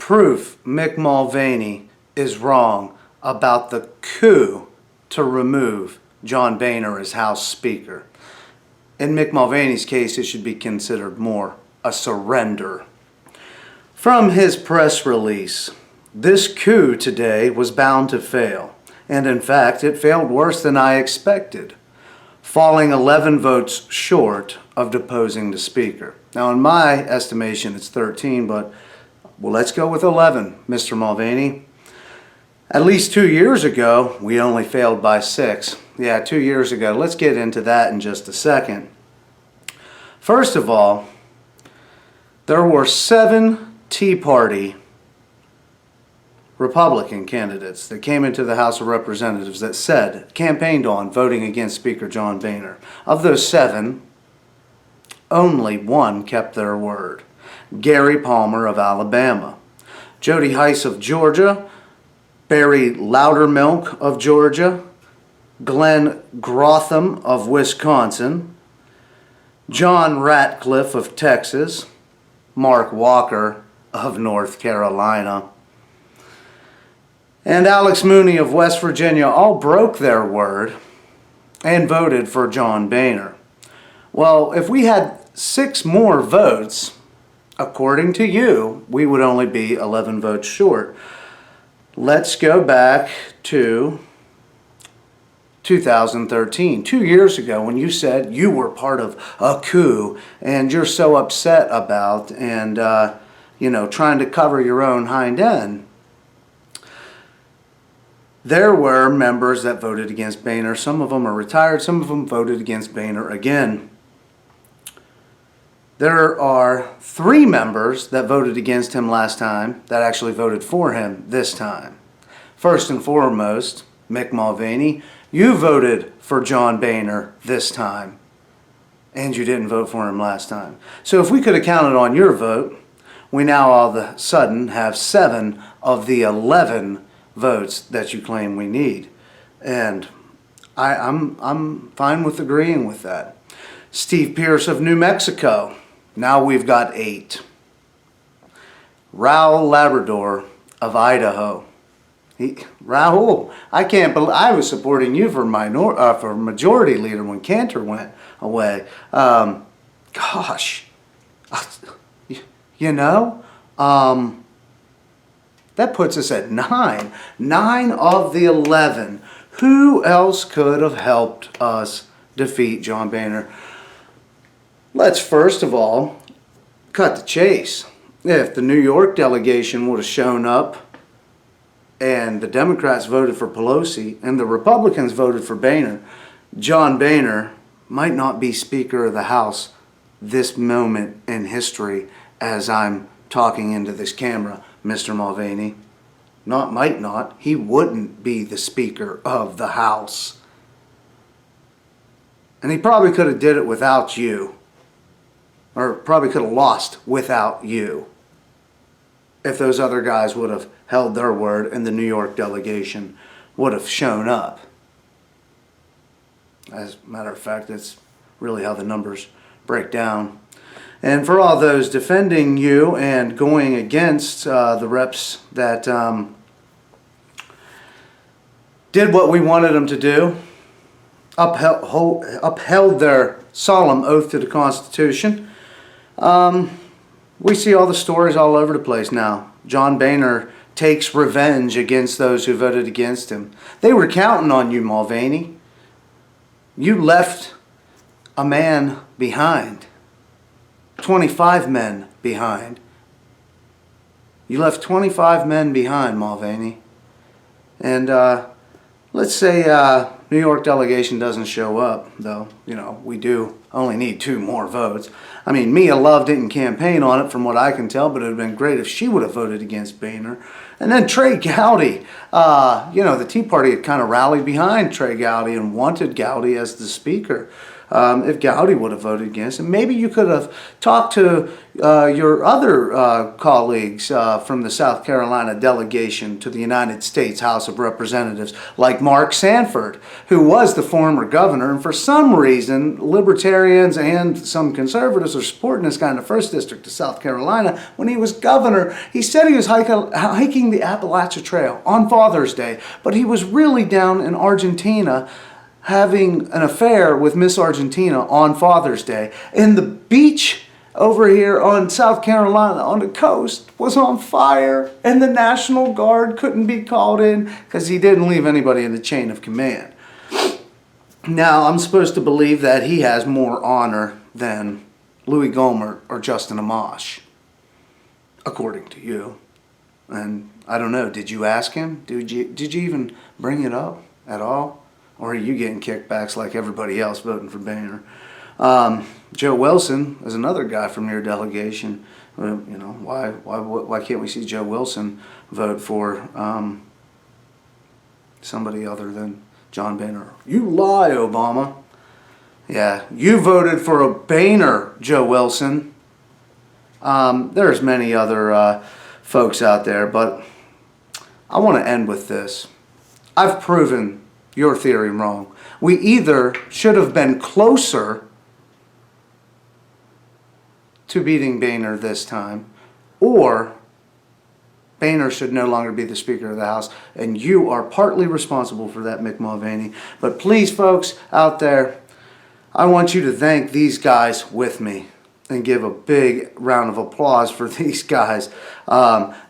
proof Mick Mulvaney is wrong about the coup to remove John Boehner as House Speaker. In Mick Mulvaney's case, it should be considered more a surrender. From his press release, this coup today was bound to fail, and in fact, it failed worse than I expected, falling 11 votes short of deposing the Speaker. Now, in my estimation, it's 13, but well, let's go with 11, Mr. Mulvaney. At least 2 years ago, we only failed by 6. Yeah, 2 years ago. Let's get into that in just a second. First of all, there were 7 Tea Party Republican candidates that came into the House of Representatives that campaigned on voting against Speaker John Boehner. Of those 7, only 1 kept their word. Gary Palmer of Alabama, Jody Hice of Georgia, Barry Loudermilk of Georgia, Glenn Grotham of Wisconsin, John Ratcliffe of Texas, Mark Walker of North Carolina, and Alex Mooney of West Virginia all broke their word and voted for John Boehner. Well, if we had 6 more votes, according to you, we would only be 11 votes short. Let's go back to 2013, 2 years ago, when you said you were part of a coup and you're so upset about and, trying to cover your own hind end. There were members that voted against Boehner. Some of them are retired. Some of them voted against Boehner again. There are 3 members that voted against him last time that actually voted for him this time. First and foremost, Mick Mulvaney, you voted for John Boehner this time, and you didn't vote for him last time. So if we could have counted on your vote, we now all of a sudden have 7 of the 11 votes that you claim we need. And I'm fine with agreeing with that. Steve Pierce of New Mexico, now we've got 8. Raul Labrador of Idaho. Raul, I can't believe I was supporting you for majority leader when Cantor went away. That puts us at 9. 9 of the 11. Who else could have helped us defeat John Boehner? Let's first of all cut the chase. If the New York delegation would have shown up and the Democrats voted for Pelosi and the Republicans voted for Boehner, John Boehner might not be Speaker of the House this moment in history as I'm talking into this camera, Mr. Mulvaney. Might not. He wouldn't be the Speaker of the House. And he probably could have did it without you. Or probably could have lost without you. If those other guys would have held their word and the New York delegation would have shown up. As a matter of fact, that's really how the numbers break down. And for all those defending you and going against the reps that did what we wanted them to do, upheld their solemn oath to the Constitution, we see all the stories all over the place now. John Boehner takes revenge against those who voted against him. They were counting on you, Mulvaney. You left a man behind. 25 men behind. You left 25 men behind, Mulvaney. And let's say New York delegation doesn't show up, though. We do only need 2 more votes. I mean, Mia Love didn't campaign on it from what I can tell, but it would have been great if she would have voted against Boehner. And then Trey Gowdy, the Tea Party had kind of rallied behind Trey Gowdy and wanted Gowdy as the Speaker. if Gowdy would have voted against, and maybe you could have talked to your other colleagues from the South Carolina delegation to the United States House of Representatives, like Mark Sanford, who was the former governor, and for some reason, libertarians and some conservatives are supporting this guy in the 1st District of South Carolina. When he was governor, he said he was hiking the Appalachia Trail on Father's Day, but he was really down in Argentina having an affair with Miss Argentina on Father's Day. And the beach over here on South Carolina on the coast was on fire, and the National Guard couldn't be called in because he didn't leave anybody in the chain of command. Now, I'm supposed to believe that he has more honor than Louis Gohmert or Justin Amash, according to you. And I don't know, did you ask him? Did you even bring it up at all? Or are you getting kickbacks like everybody else voting for Boehner? Joe Wilson is another guy from your delegation. You know, why can't we see Joe Wilson vote for somebody other than John Boehner? You lie, Obama. Yeah, you voted for a Boehner, Joe Wilson. There's many other folks out there, but I want to end with this. I've proven your theory wrong. We either should have been closer to beating Boehner this time, or Boehner should no longer be the Speaker of the House, and you are partly responsible for that, Mick Mulvaney. But please, folks out there, I want you to thank these guys with me and give a big round of applause for these guys.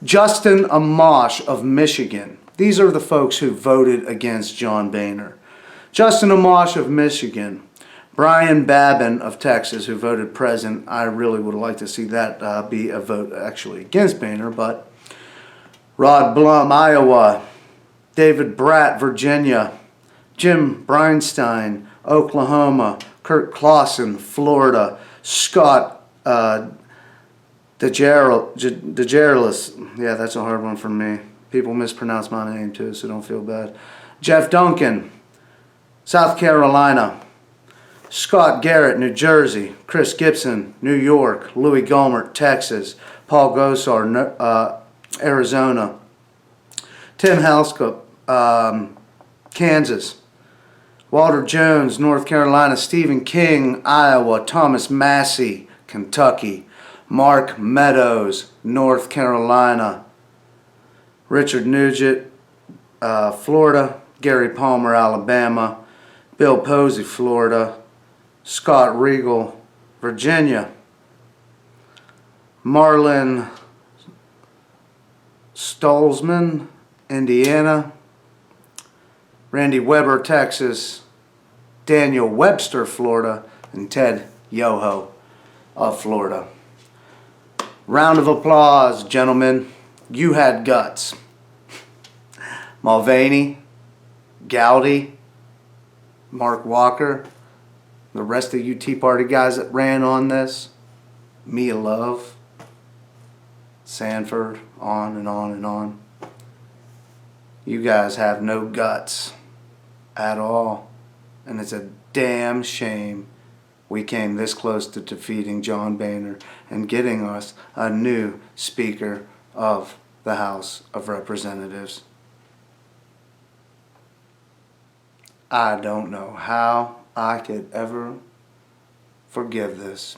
Justin Amash of Michigan. These are the folks who voted against John Boehner. Justin Amash of Michigan. Brian Babin of Texas, who voted present. I really would like to see that be a vote actually against Boehner, but Rod Blum, Iowa. David Bratt, Virginia. Jim Breinstein, Oklahoma. Kurt Clausen, Florida. Scott DeGerillis. Yeah, that's a hard one for me. People mispronounce my name too, so don't feel bad. Jeff Duncan, South Carolina. Scott Garrett, New Jersey. Chris Gibson, New York. Louis Gohmert, Texas. Paul Gosar, Arizona. Tim Halscup, Kansas. Walter Jones, North Carolina. Stephen King, Iowa. Thomas Massey, Kentucky. Mark Meadows, North Carolina. Richard Nugent, Florida. Gary Palmer, Alabama. Bill Posey, Florida. Scott Regal, Virginia. Marlon Stolzman, Indiana. Randy Weber, Texas. Daniel Webster, Florida. And Ted Yoho of Florida. Round of applause, gentlemen. You had guts. Mulvaney, Gowdy, Mark Walker, the rest of you Tea Party guys that ran on this, Mia Love, Sanford, on and on and on. You guys have no guts at all. And it's a damn shame we came this close to defeating John Boehner and getting us a new Speaker of the House of Representatives. I don't know how I could ever forgive this.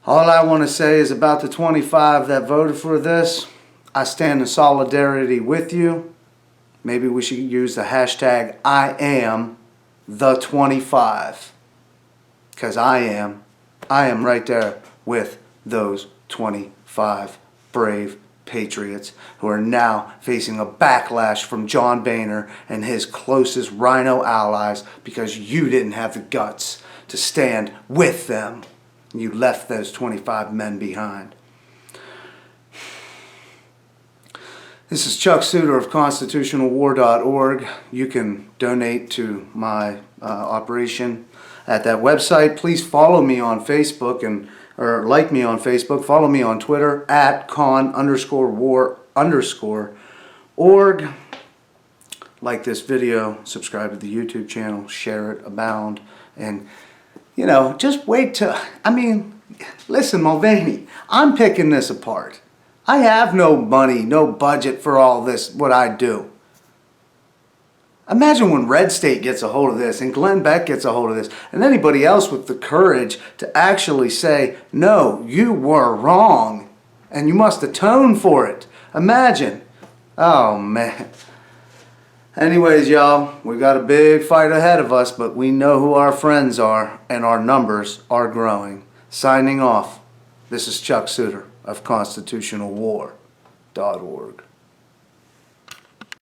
All I want to say is about the 25 that voted for this, I stand in solidarity with you. Maybe we should use the hashtag #IamThe25. Because I am right there with those 25 brave patriots who are now facing a backlash from John Boehner and his closest rhino allies because you didn't have the guts to stand with them. You left those 25 men behind. This is Chuck Suter of ConstitutionalWar.org. You can donate to my operation at that website. Please follow me on Facebook or like me on Facebook. Follow me on Twitter at con_war_org. Like this video, subscribe to the YouTube channel, share it abound. And, you know, just wait till, I mean, listen, Mulvaney, I'm picking this apart. I have no money, no budget for all this, what I do. Imagine when RedState gets a hold of this and Glenn Beck gets a hold of this and anybody else with the courage to actually say, no, you were wrong and you must atone for it. Imagine. Oh, man. Anyways, y'all, we got a big fight ahead of us, but we know who our friends are and our numbers are growing. Signing off, this is Chuck Suter of ConstitutionalWar.org.